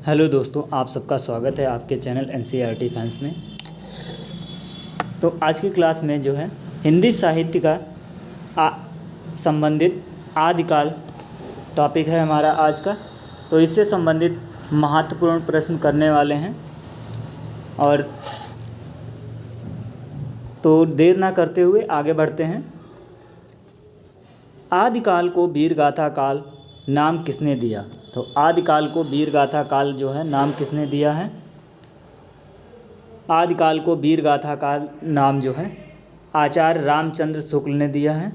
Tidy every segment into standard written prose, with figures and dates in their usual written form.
Hello दोस्तों, आप सबका स्वागत है आपके चैनल एनसीईआरटी फैंस में। तो आज की क्लास में जो है हिंदी साहित्य का संबंधित आदिकाल टॉपिक है हमारा आज का। तो इससे संबंधित महत्वपूर्ण प्रश्न करने वाले हैं और तो देर ना करते हुए आगे बढ़ते हैं। आदिकाल को वीरगाथा काल नाम किसने दिया? तो आदिकाल को वीरगाथा काल जो है नाम किसने दिया है? आदिकाल को वीरगाथा काल नाम जो है आचार्य रामचंद्र शुक्ल ने दिया है।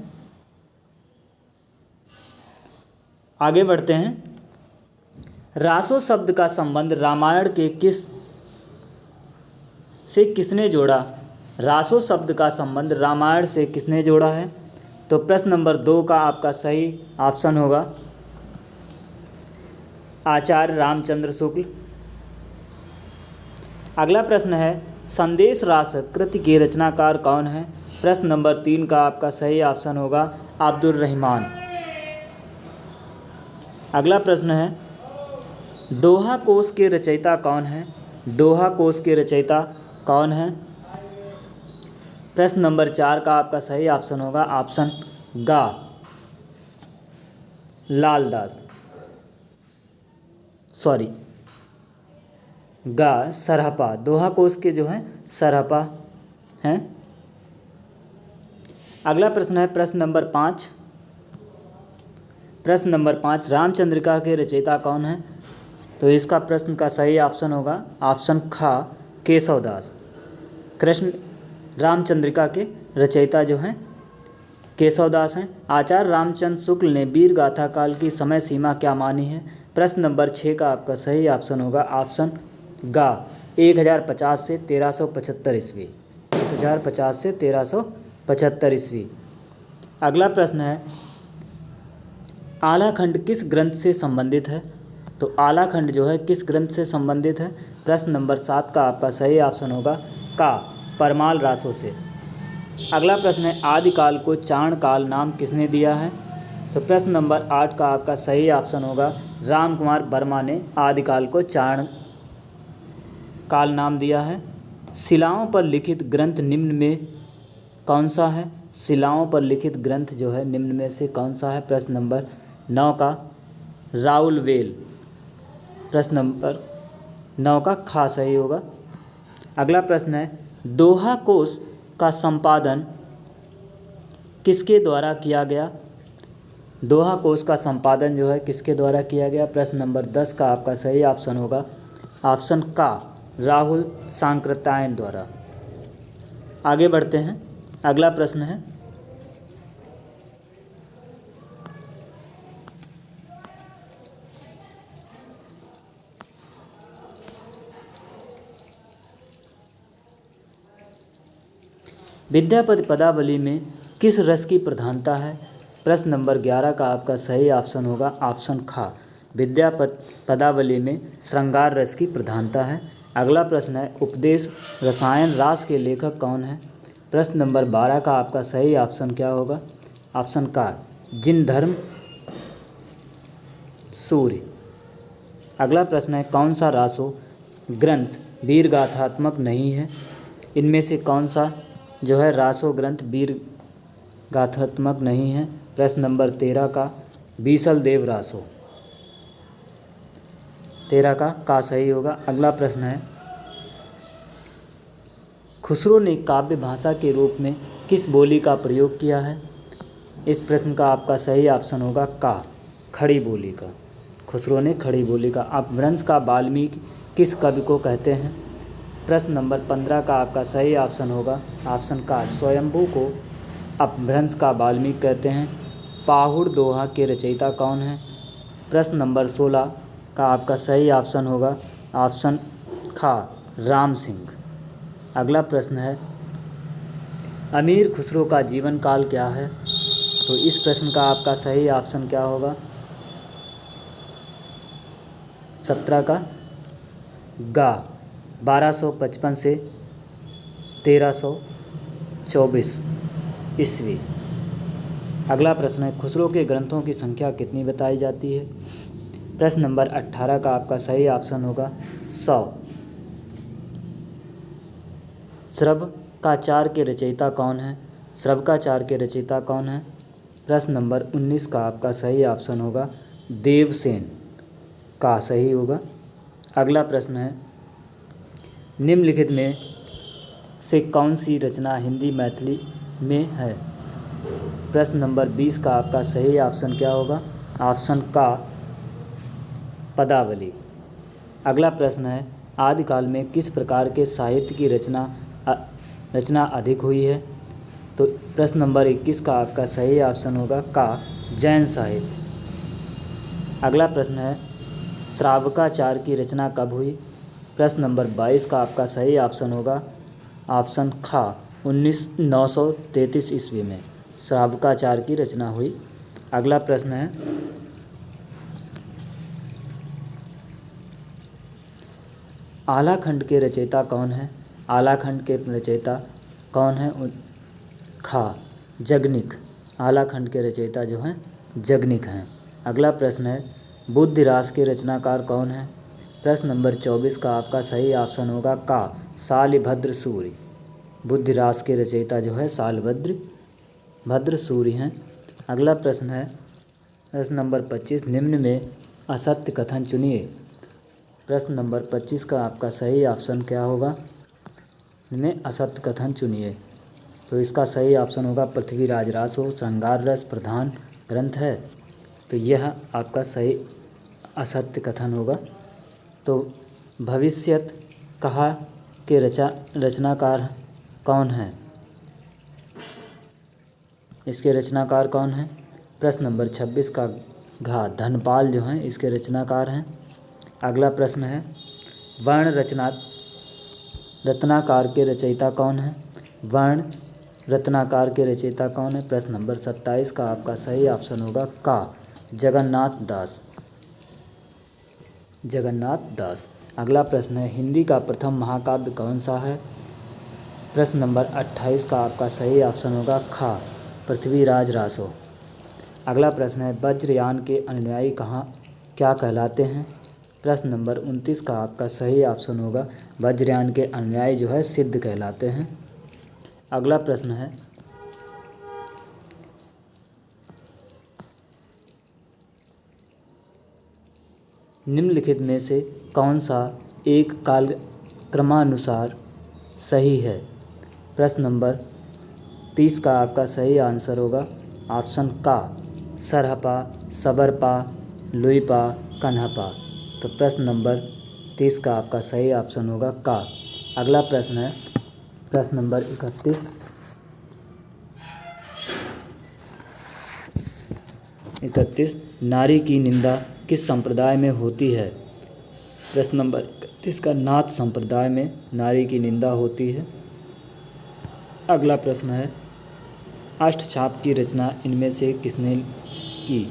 आगे बढ़ते हैं। रासो शब्द का संबंध रामायण के किसने जोड़ा? रासो शब्द का संबंध रामायण से किसने जोड़ा है? तो प्रश्न नंबर 2 का आपका सही ऑप्शन होगा आचार्य रामचंद्र शुक्ल। अगला प्रश्न है संदेश रास कृति के रचनाकार कौन है? प्रश्न नंबर 3 का आपका सही ऑप्शन होगा अब्दुल रहमान। अगला प्रश्न है दोहा कोश के रचयिता कौन है? दोहा कोश के रचयिता कौन है? प्रश्न नंबर 4 का आपका सही ऑप्शन होगा ऑप्शन गा सरहपा। दोहा कोश के जो हैं सरहपा हैं। अगला प्रश्न है प्रश्न नंबर 5। प्रश्न नंबर 5 रामचंद्रिका के रचयिता कौन है? तो इसका प्रश्न का सही ऑप्शन होगा ऑप्शन खा केशवदास। कृष्ण रामचंद्रिका के रचयिता जो हैं केशवदास हैं। आचार्य रामचंद्र शुक्ल ने वीर गाथा काल की समय सीमा क्या मानी है? प्रश्न नंबर 6 का आपका सही ऑप्शन होगा ऑप्शन गा 1050 से 1375 ईस्वी। 1050 से 1375 ईस्वी। अगला प्रश्न है आलाखंड किस ग्रंथ से संबंधित है? तो आलाखंड जो है किस ग्रंथ से संबंधित है? प्रश्न नंबर 7 का आपका सही ऑप्शन होगा का परमाल रासों से। अगला प्रश्न है आदिकाल को चारण काल नाम किसने दिया है? तो प्रश्न नंबर 8 का आपका सही ऑप्शन होगा राम कुमार वर्मा ने आदिकाल को चारण काल नाम दिया है। शिलाओं पर लिखित ग्रंथ निम्न में कौन सा है? शिलाओं पर लिखित ग्रंथ जो है निम्न में से कौन सा है? प्रश्न नंबर 9 का राउलवेल। प्रश्न नंबर 9 का खा सही होगा। अगला प्रश्न है दोहा कोश का संपादन किसके द्वारा किया गया? दोहा कोश का संपादन जो है किसके द्वारा किया गया? प्रश्न नंबर 10 का आपका सही ऑप्शन होगा ऑप्शन का राहुल सांकृत्यायन द्वारा। आगे बढ़ते हैं। अगला प्रश्न है विद्यापति पदावली में किस रस की प्रधानता है? प्रश्न नंबर 11 का आपका सही ऑप्शन होगा ऑप्शन खा विद्यापति पदावली में श्रृंगार रस की प्रधानता है। अगला प्रश्न है उपदेश रसायन रास के लेखक कौन है? प्रश्न नंबर 12 का आपका सही ऑप्शन क्या होगा? ऑप्शन का जिनधर्म सूर्य। अगला प्रश्न है कौन सा रासो ग्रंथ वीरगाथात्मक नहीं है? इनमें से कौन सा जो है रासो ग्रंथ वीर गाथात्मक नहीं है? प्रश्न नंबर 13 का बीसल देव रासो। 13 का सही होगा। अगला प्रश्न है खुसरो ने काव्य भाषा के रूप में किस बोली का प्रयोग किया है? इस प्रश्न का आपका सही ऑप्शन होगा का खड़ी बोली का। खुसरो ने खड़ी बोली का। अपभ्रंश का वाल्मीकि किस कवि को कहते हैं? प्रश्न नंबर 15 का आपका सही ऑप्शन होगा ऑप्शन का स्वयंभू को अपभ्रंश का वाल्मीकि कहते हैं। पाहुड़ दोहा के रचयिता कौन है? प्रश्न नंबर 16 का आपका सही ऑप्शन होगा ऑप्शन खा राम सिंह। अगला प्रश्न है अमीर खुसरो का जीवन काल क्या है? तो इस प्रश्न का आपका सही ऑप्शन क्या होगा? 17 का गा 1255 से 1324 ईस्वी। अगला प्रश्न है खुसरो के ग्रंथों की संख्या कितनी बताई जाती है? प्रश्न नंबर 18 का आपका सही ऑप्शन होगा 100। श्रवकाचार के रचयिता कौन है? श्रवकाचार के रचयिता कौन है? प्रश्न नंबर 19 का आपका सही ऑप्शन होगा देवसेन का सही होगा। अगला प्रश्न है, निम्नलिखित में से कौन सी रचना हिंदी मैथिली में है? प्रश्न नंबर 20 का आपका सही ऑप्शन क्या होगा? ऑप्शन का पदावली। अगला प्रश्न है, आदिकाल में किस प्रकार के साहित्य की रचना अधिक हुई है? तो प्रश्न नंबर 21 का आपका सही ऑप्शन होगा का जैन साहित्य। अगला प्रश्न है, श्रावकाचार की रचना कब हुई? प्रश्न नंबर 22 का आपका सही ऑप्शन होगा ऑप्शन खा 933 ईस्वी में श्रावकाचार की रचना हुई। अगला प्रश्न है, आलाखंड के रचयिता कौन है? आलाखंड के रचयिता कौन है? खा जगनिक। आलाखंड के रचयिता जो हैं जगनिक हैं। अगला प्रश्न है, बुद्धिरास के रचनाकार कौन है? प्रश्न नंबर 24 का आपका सही ऑप्शन होगा का शालिभद्र सूरि। बुद्धिरास के रचयिता जो है शालिभद्र सूरि हैं। अगला प्रश्न है, प्रश्न नंबर 25, निम्न में असत्य कथन चुनिए। प्रश्न नंबर 25 का आपका सही ऑप्शन क्या होगा? इनमें असत्य कथन चुनिए। तो इसका सही ऑप्शन होगा पृथ्वीराज रासो श्रृंगार रस प्रधान ग्रंथ है, तो यह आपका सही असत्य कथन होगा। तो भविष्यत कहा के रचनाकार कौन है? इसके रचनाकार कौन हैं? प्रश्न नंबर 26 का घा धनपाल जो हैं इसके रचनाकार हैं। अगला प्रश्न है, वर्ण रत्नाकार के रचयिता कौन है? वर्ण रत्नाकार के रचयिता कौन है? प्रश्न नंबर 27 का आपका सही ऑप्शन होगा का जगन्नाथ दास। अगला प्रश्न है, हिंदी का प्रथम महाकाव्य कौन सा है? प्रश्न नंबर 28 का आपका सही ऑप्शन होगा खा पृथ्वीराज रासो। अगला प्रश्न है, वज्रयान के अनुयायी क्या कहलाते हैं? प्रश्न नंबर 29 का आपका सही ऑप्शन होगा वज्रयान के अनुयायी जो है सिद्ध कहलाते हैं। अगला प्रश्न है, निम्नलिखित में से कौन सा एक कालक्रमानुसार सही है? प्रश्न नंबर 30 का आपका सही आंसर होगा ऑप्शन का सरहपा सबरपा लुईपा कन्हपा। तो प्रश्न नंबर 30 का आपका सही ऑप्शन होगा का। अगला प्रश्न है, प्रश्न नंबर 31 नारी की निंदा किस संप्रदाय में होती है? प्रश्न नंबर 31 का नाथ संप्रदाय में नारी की निंदा होती है। अगला प्रश्न है, अष्टछाप की रचना इनमें से किसने की?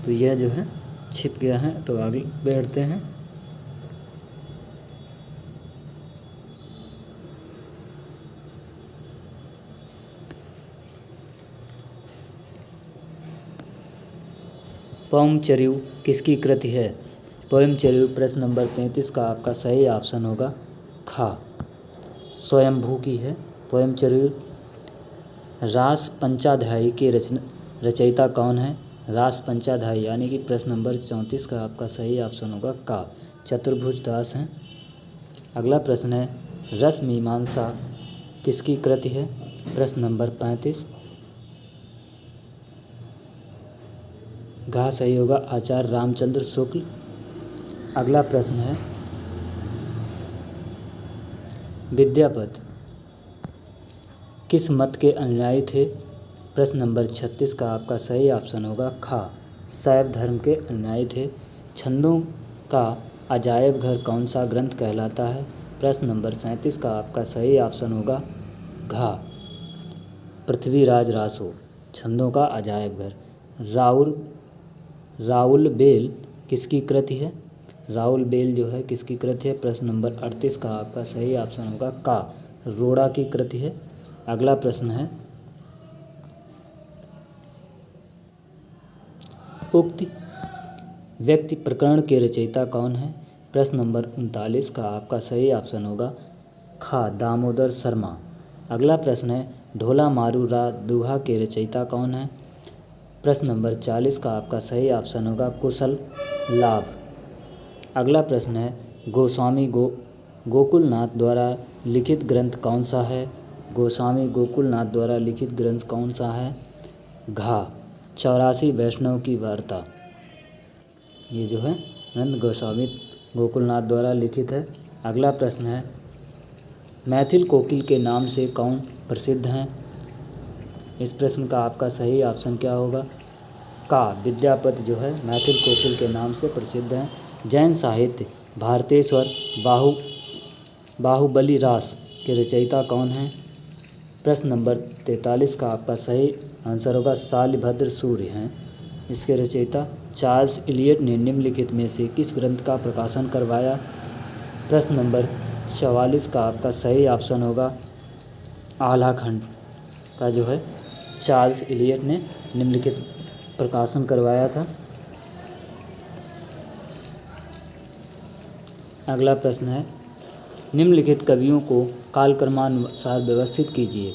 तो यह जो है छिप गया है, तो आगे बैठते हैं। पौमचर्यु किसकी कृति है? पौमचर्यु प्रश्न नंबर 33 का आपका सही ऑप्शन होगा खा स्वयंभू की है। पौमचर्यु रास पंचाध्यायी के रचयिता कौन है? रास पंचाध्यायी यानी कि प्रश्न नंबर 34 का आपका सही ऑप्शन होगा का चतुर्भुज दास हैं। अगला प्रश्न है, रस मीमांसा किसकी कृति है? प्रश्न नंबर 35 घा सही होगा आचार्य रामचंद्र शुक्ल। अगला प्रश्न है, विद्यापति किस मत के अनुयायी थे? प्रश्न नंबर 36 का आपका सही ऑप्शन होगा खा शैव धर्म के अनुयायी थे। छंदों का अजायब घर कौन सा ग्रंथ कहलाता है? प्रश्न नंबर 37 का आपका सही ऑप्शन होगा घा पृथ्वीराज रासो छंदों का अजायब घर। राउल बेल किसकी कृति है? राउल बेल जो है किसकी कृति है? प्रश्न नंबर 38 का आपका सही ऑप्शन होगा का रोड़ा की कृति है। अगला प्रश्न है, उक्त व्यक्ति प्रकरण के रचयिता कौन है? प्रश्न नंबर 39 का आपका सही ऑप्शन होगा खा दामोदर शर्मा। अगला प्रश्न है ढोला मारू रा दुहा के रचयिता कौन है? प्रश्न नंबर 40 का आपका सही ऑप्शन होगा कुशल लाभ। अगला प्रश्न है गोस्वामी गोकुलनाथ द्वारा लिखित ग्रंथ कौन सा है? गोस्वामी गोकुलनाथ द्वारा लिखित ग्रंथ कौन सा है? घा 84 वैष्णव की वार्ता। ये जो है ग्रंथ गोस्वामी गोकुलनाथ द्वारा लिखित है। अगला प्रश्न है मैथिल कोकिल के नाम से कौन प्रसिद्ध हैं? इस प्रश्न का आपका सही ऑप्शन क्या होगा? का विद्यापति जो है मैथिल कोकिल के नाम से प्रसिद्ध हैं। जैन साहित्य भारतेश्वर बाहुबली रास के रचयिता कौन हैं? प्रश्न नंबर 43 का आपका सही आंसर होगा शालिभद्र सूर्य हैं इसके रचयिता। चार्ल्स इलियट ने निम्नलिखित में से किस ग्रंथ का प्रकाशन करवाया? प्रश्न नंबर 44 का आपका सही ऑप्शन होगा आल्हाखंड का जो है चार्ल्स इलियट ने निम्नलिखित प्रकाशन करवाया था। अगला प्रश्न है निम्नलिखित कवियों को कालक्रमानुसार व्यवस्थित कीजिए।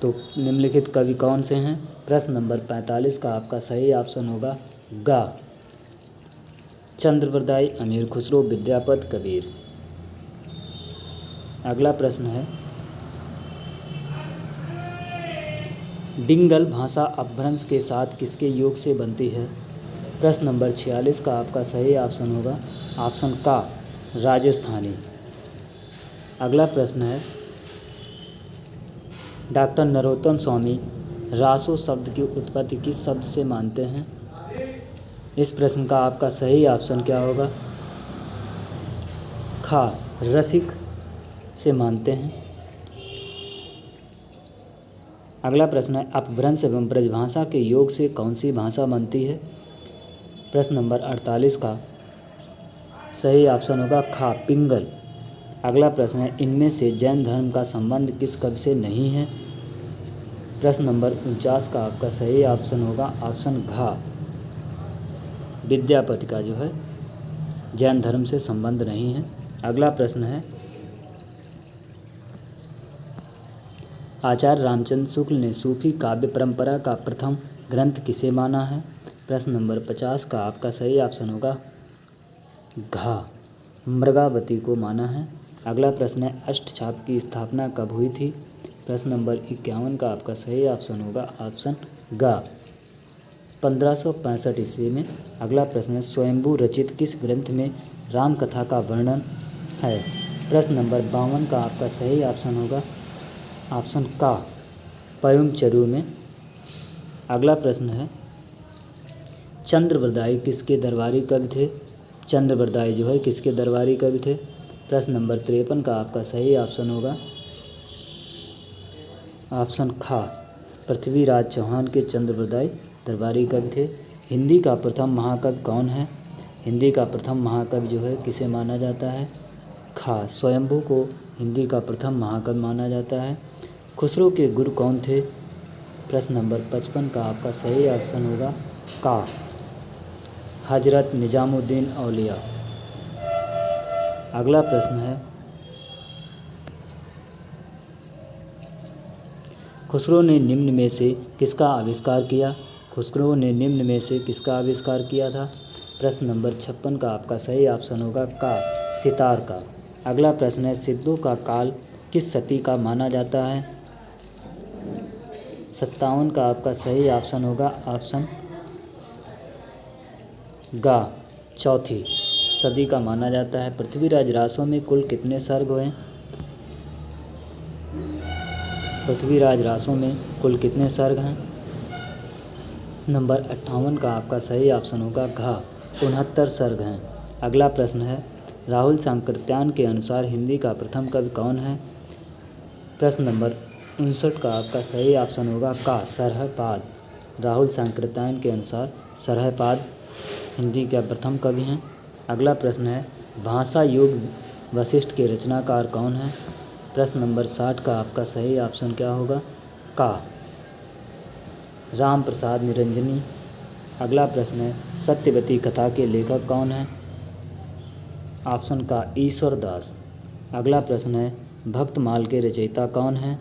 तो निम्नलिखित कवि कौन से हैं? प्रश्न नंबर 45 का आपका सही ऑप्शन होगा गा चंद्रवरदाई अमीर खुसरो विद्यापति कबीर। अगला प्रश्न है डिंगल भाषा अपभ्रंश के साथ किसके योग से बनती है? प्रश्न नंबर 46 का आपका सही ऑप्शन होगा ऑप्शन का राजस्थानी। अगला प्रश्न है डॉक्टर नरोत्तम स्वामी रासो शब्द की उत्पत्ति किस शब्द से मानते हैं? इस प्रश्न का आपका सही ऑप्शन क्या होगा? खा रसिक से मानते हैं। अगला प्रश्न है अपभ्रंश एवं ब्रजभाषा के योग से कौन सी भाषा बनती है? प्रश्न नंबर 48 का सही ऑप्शन होगा खा पिंगल। अगला प्रश्न है इनमें से जैन धर्म का संबंध किस कवि से नहीं है? प्रश्न नंबर 49 का आपका सही ऑप्शन होगा ऑप्शन घा विद्यापति का जो है जैन धर्म से संबंध नहीं है। अगला प्रश्न है आचार्य रामचंद्र शुक्ल ने सूफी काव्य परंपरा का प्रथम ग्रंथ किसे माना है? प्रश्न नंबर 50 का आपका सही ऑप्शन होगा घा मृगावती को माना है। अगला प्रश्न है अष्टछाप की स्थापना कब हुई थी? प्रश्न नंबर 51 का आपका सही ऑप्शन होगा ऑप्शन गा 1565 ईस्वी में। अगला प्रश्न है स्वयंभू रचित किस ग्रंथ में राम कथा का वर्णन है? प्रश्न नंबर 52 का आपका सही ऑप्शन होगा ऑप्शन का पयुम चरू में। अगला प्रश्न है चंद्रवरदाई किसके दरबारी कवि थे? चंद्रवरदाई जो है किसके दरबारी कवि थे? प्रश्न नंबर 53 का आपका सही ऑप्शन होगा ऑप्शन खा पृथ्वीराज चौहान के चंद्रवरदाई दरबारी कवि थे। हिंदी का प्रथम महाकवि कौन है? हिंदी का प्रथम महाकवि जो है किसे माना जाता है? खा स्वयंभू को हिंदी का प्रथम महाकवि माना जाता है। खुसरो के गुरु कौन थे? प्रश्न नंबर 55 का आपका सही ऑप्शन होगा का हजरत निजामुद्दीन औलिया। अगला प्रश्न है खुसरो ने निम्न में से किसका आविष्कार किया? खुसरो ने निम्न में से किसका आविष्कार किया था? प्रश्न नंबर 56 का आपका सही ऑप्शन होगा का सितार का। अगला प्रश्न है सिद्धों का काल किस सदी का माना जाता है? 57 का आपका सही ऑप्शन होगा ऑप्शन गा चौथी सदी का माना जाता है। पृथ्वीराज रासों में कुल कितने सर्ग हुए? पृथ्वीराज रासों में कुल कितने सर्ग हैं? नंबर 58 का आपका सही ऑप्शन होगा घा 69 सर्ग हैं। अगला प्रश्न है राहुल सांकृत्यायन के अनुसार हिंदी का प्रथम कवि कौन है? प्रश्न नंबर 59 का आपका सही ऑप्शन होगा का सरहपाद। राहुल सांकृत्यायन के अनुसार सरहपाद हिंदी के प्रथम कवि हैं। अगला प्रश्न है भाषा योग वशिष्ठ के रचनाकार कौन है? प्रश्न नंबर 60 का आपका सही ऑप्शन क्या होगा? का राम प्रसाद निरंजनी। अगला प्रश्न है, सत्यवती कथा के लेखक कौन हैं? ऑप्शन का ईश्वर दास। अगला प्रश्न है, भक्तमाल के रचयिता कौन हैं?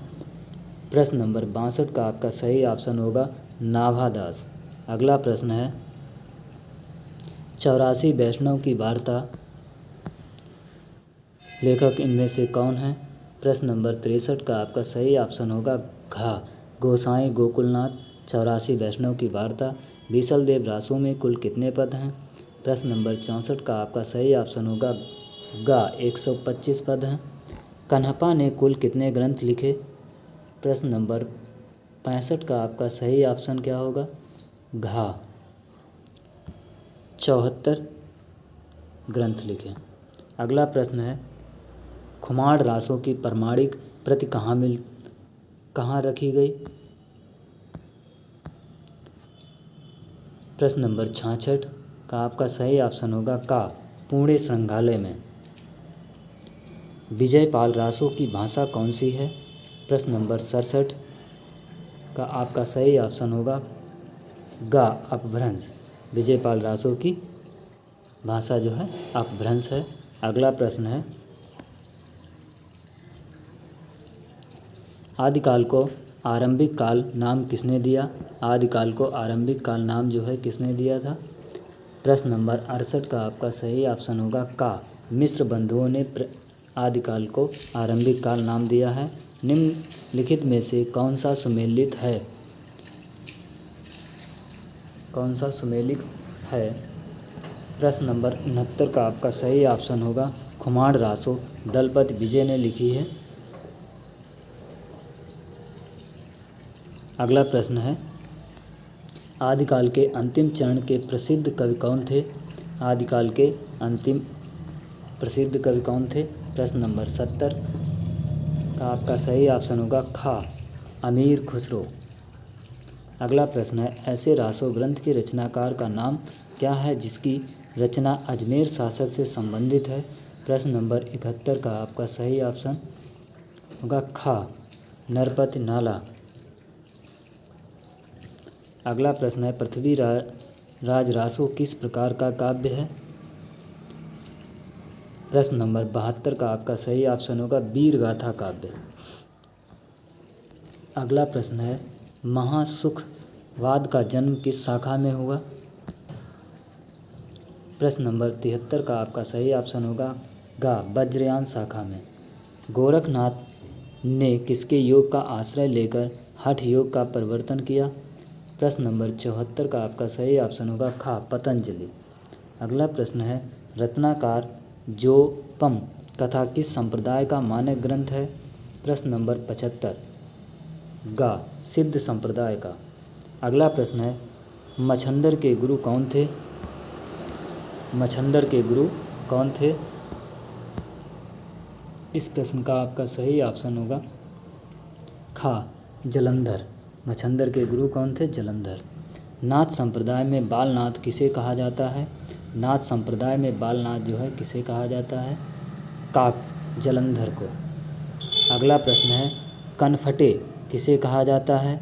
प्रश्न नंबर 62 का आपका सही ऑप्शन होगा नाभादास। अगला प्रश्न है, 84 वैष्णव की वार्ता लेखक इनमें से कौन है? प्रश्न नंबर 63 का आपका सही ऑप्शन होगा घ गोसाई गोकुलनाथ। 84 वैष्णव की वार्ता। बीसल देव रासों में कुल कितने पद हैं? प्रश्न नंबर 64 का आपका सही ऑप्शन होगा ग 125 पद हैं। कन्हप्पा ने कुल कितने ग्रंथ लिखे? प्रश्न नंबर 65 का आपका सही ऑप्शन क्या होगा? घ 74 ग्रंथ लिखे। अगला प्रश्न है, खुमार रासों की प्रमाणिक प्रति कहाँ रखी गई? प्रश्न नंबर 66 का आपका सही ऑप्शन होगा का पुणे संग्रहालय में। विजयपाल रासों की भाषा कौन सी है? प्रश्न नंबर 67 का आपका सही ऑप्शन होगा ग अपभ्रंश। विजयपाल रासों की भाषा जो है अपभ्रंश है। अगला प्रश्न है, आदिकाल को आरंभिक काल नाम किसने दिया? आदिकाल को आरंभिक काल नाम जो है किसने दिया था? प्रश्न नंबर 68 का आपका सही ऑप्शन होगा का मिस्र बंधुओं ने आदिकाल को आरंभिक काल नाम दिया है। निम्नलिखित में से कौन सा सुमेलित है? कौन सा सुमेलित है? प्रश्न नंबर 69 का आपका सही ऑप्शन होगा खुमार रासो दलपति विजय ने लिखी है। अगला प्रश्न है, आदिकाल के अंतिम चरण के प्रसिद्ध कवि कौन थे? आदिकाल के अंतिम प्रसिद्ध कवि कौन थे? प्रश्न नंबर 70 का आपका सही ऑप्शन होगा खा अमीर खुसरो। अगला प्रश्न है, ऐसे रासो ग्रंथ के रचनाकार का नाम क्या है जिसकी रचना अजमेर शासक से संबंधित है? प्रश्न नंबर 71 का आपका सही ऑप्शन होगा खा नरपति नाला। अगला प्रश्न है, पृथ्वी राज रासो किस प्रकार का काव्य है? प्रश्न नंबर 72 का आपका सही ऑप्शन होगा वीर गाथा काव्य। अगला प्रश्न है, महासुखवाद का जन्म किस शाखा में हुआ? प्रश्न नंबर 73 का आपका सही ऑप्शन होगा ग वज्रयान शाखा में। गोरखनाथ ने किसके योग का आश्रय लेकर हठ योग का परिवर्तन किया? प्रश्न नंबर 74 का आपका सही ऑप्शन होगा खा पतंजलि। अगला प्रश्न है, रत्नाकर जोपम कथा किस संप्रदाय का मानक ग्रंथ है? प्रश्न नंबर 75 ग सिद्ध संप्रदाय का। अगला प्रश्न है, मच्छंदर के गुरु कौन थे? मच्छंदर के गुरु कौन थे? इस प्रश्न का आपका सही ऑप्शन होगा खा जलंधर। मच्छंदर के गुरु कौन थे? जलंधर। नाथ संप्रदाय में बालनाथ किसे कहा जाता है? नाथ संप्रदाय में बालनाथ जो है किसे कहा जाता है? काक जलंधर को। अगला प्रश्न है, कनफटे किसे कहा जाता है?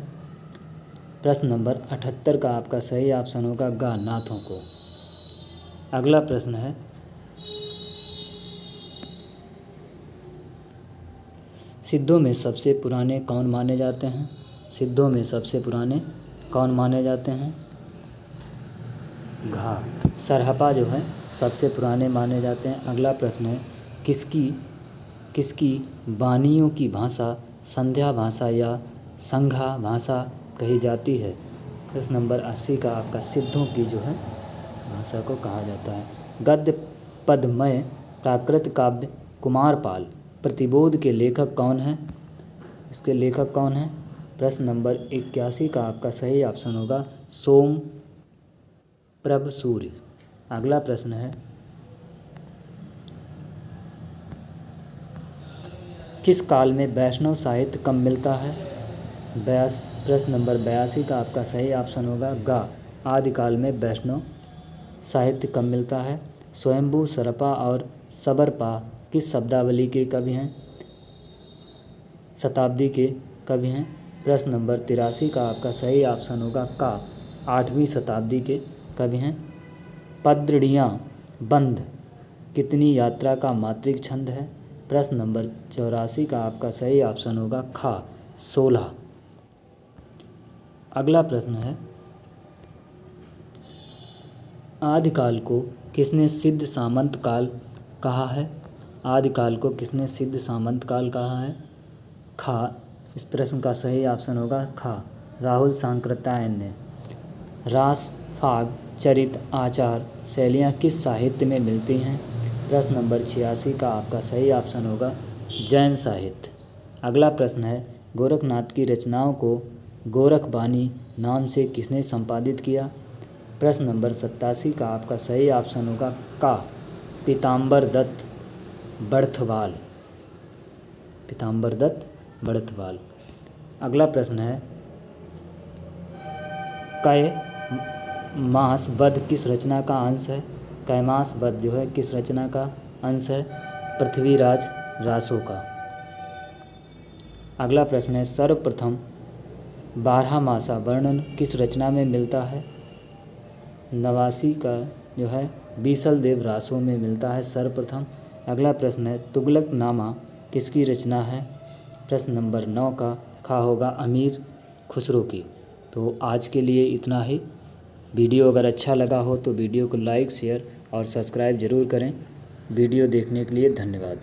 प्रश्न नंबर 78 का आपका सही ऑप्शन होगा ग नाथों को। अगला प्रश्न है, सिद्धों में सबसे पुराने कौन माने जाते हैं? सिद्धों में सबसे पुराने कौन माने जाते हैं? घा सरहपा जो है सबसे पुराने माने जाते हैं। अगला प्रश्न है, किसकी वाणियों की भाषा संध्या भाषा या संघा भाषा कही जाती है? प्रश्न नंबर 80 का आपका सिद्धों की जो है भाषा को कहा जाता है। गद्य पद्यमय प्राकृत काव्य कुमारपाल प्रतिबोध के लेखक कौन हैं? इसके लेखक कौन हैं? प्रश्न नंबर 81 का आपका सही ऑप्शन होगा सोम प्रभ सूर्य। अगला प्रश्न है, किस काल में वैष्णव साहित्य कम मिलता है? प्रश्न नंबर 82 का आपका सही ऑप्शन होगा ग आदिकाल में वैष्णव साहित्य कम मिलता है। स्वयंभू सरपा और सबरपा किस शब्दावली के कवि हैं? शताब्दी के कवि हैं। प्रश्न नंबर 83 का आपका सही ऑप्शन होगा का 8वीं शताब्दी के कवि हैं। पद्रियाँ बंद कितनी यात्रा का मात्रिक छंद है? प्रश्न नंबर 84 का आपका सही ऑप्शन होगा खा 16। अगला प्रश्न है, आदिकाल को किसने सिद्ध सामंत काल कहा है? आदिकाल को किसने सिद्ध सामंत काल कहा है? खा, इस प्रश्न का सही ऑप्शन होगा खा राहुल सांकृत्यायन ने। रास, फाग, चरित, आचार शैलियाँ किस साहित्य में मिलती हैं? प्रश्न नंबर 86 का आपका सही ऑप्शन होगा जैन साहित्य। अगला प्रश्न है, गोरखनाथ की रचनाओं को गोरखबानी नाम से किसने संपादित किया? प्रश्न नंबर 87 का आपका सही ऑप्शन होगा का पीताम्बर दत्त बड़थवाल। पीताम्बर दत्त बड़थवाल। अगला प्रश्न है, कैमास वध किस रचना का अंश है? कैमास वध जो है किस रचना का अंश है? पृथ्वीराज रासो का। अगला प्रश्न है, सर्वप्रथम बारहमासा वर्णन किस रचना में मिलता है? नवासी का जो है बीसल देव रासो में मिलता है सर्वप्रथम। अगला प्रश्न है, तुगलकनामा किसकी रचना है? प्रश्न नंबर 9 का खा होगा अमीर खुसरो की। तो आज के लिए इतना ही। वीडियो अगर अच्छा लगा हो तो वीडियो को लाइक, शेयर और सब्सक्राइब ज़रूर करें। वीडियो देखने के लिए धन्यवाद।